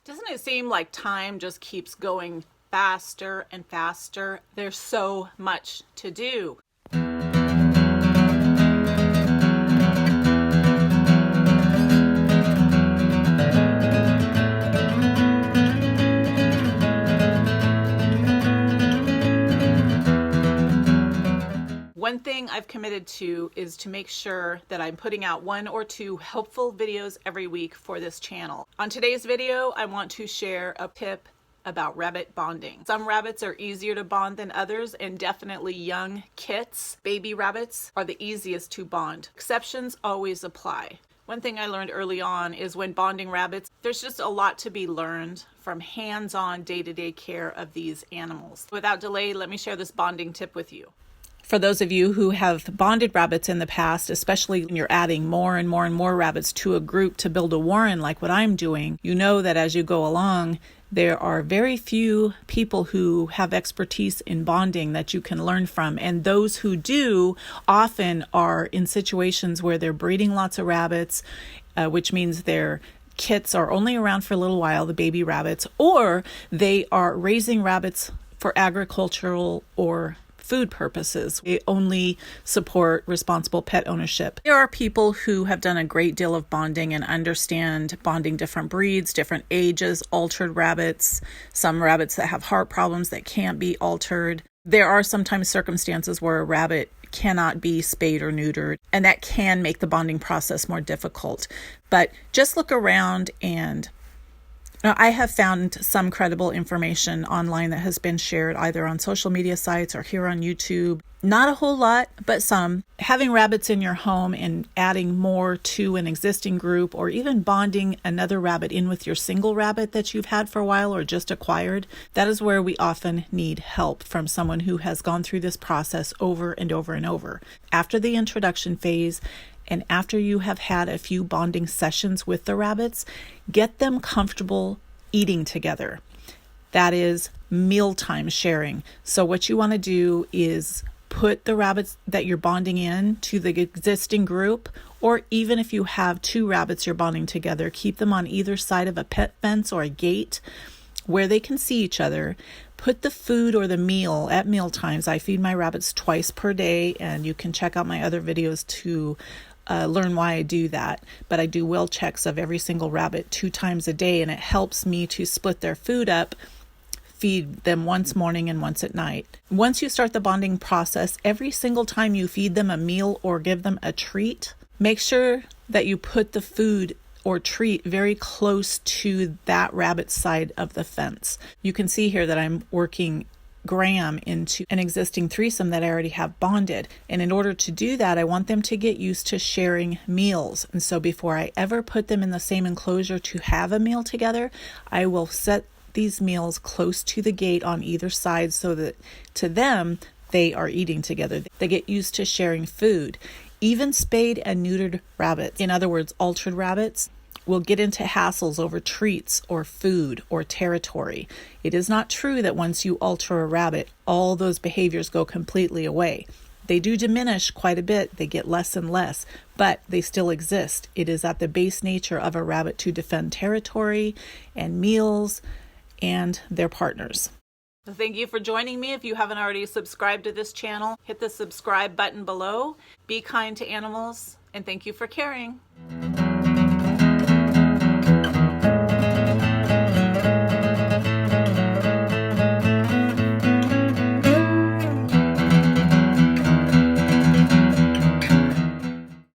Doesn't it seem like time just keeps going faster and faster? There's so much to do. One thing I've committed to is to make sure that I'm putting out 1 or 2 helpful videos every week for this channel. On today's video, I want to share a tip about rabbit bonding. Some rabbits are easier to bond than others, and definitely young kits, baby rabbits, are the easiest to bond. Exceptions always apply. One thing I learned early on is when bonding rabbits, there's just a lot to be learned from hands-on day-to-day care of these animals. Without delay, let me share this bonding tip with you. For those of you who have bonded rabbits in the past, especially when you're adding more and more and more rabbits to a group to build a warren like what I'm doing, you know that as you go along, there are very few people who have expertise in bonding that you can learn from. And those who do often are in situations where they're breeding lots of rabbits, which means their kits are only around for a little while, the baby rabbits, or they are raising rabbits for agricultural or food purposes. They only support responsible pet ownership. There are people who have done a great deal of bonding and understand bonding different breeds, different ages, altered rabbits, some rabbits that have heart problems that can't be altered. There are sometimes circumstances where a rabbit cannot be spayed or neutered, and that can make the bonding process more difficult. But just look around and I have found some credible information online that has been shared either on social media sites or here on YouTube. Not a whole lot, but some. Having rabbits in your home and adding more to an existing group, or even bonding another rabbit in with your single rabbit that you've had for a while or just acquired, that is where we often need help from someone who has gone through this process over and over and over. After the introduction phase, and after you have had a few bonding sessions with the rabbits, get them comfortable eating together. That is mealtime sharing. So what you want to do is put the rabbits that you're bonding in to the existing group, or even if you have 2 rabbits you're bonding together, keep them on either side of a pet fence or a gate where they can see each other. Put the food or the meal at meal times. I feed my rabbits twice per day, and you can check out my other videos to learn why I do that. But I do well checks of every single rabbit 2 times a day, and it helps me to split their food up, feed them once morning and once at night. Once you start the bonding process, every single time you feed them a meal or give them a treat, make sure that you put the food or treat very close to that rabbit side of the fence. You can see here that I'm working Graham into an existing threesome that I already have bonded. And in order to do that, I want them to get used to sharing meals. And so before I ever put them in the same enclosure to have a meal together, I will set these meals close to the gate on either side so that to them, they are eating together. They get used to sharing food. Even spayed and neutered rabbits, in other words, altered rabbits, will get into hassles over treats or food or territory. It is not true that once you alter a rabbit, all those behaviors go completely away. They do diminish quite a bit. They get less and less, but they still exist. It is at the base nature of a rabbit to defend territory and meals and their partners. Thank you for joining me. If you haven't already subscribed to this channel, hit the subscribe button below. Be kind to animals, and thank you for caring.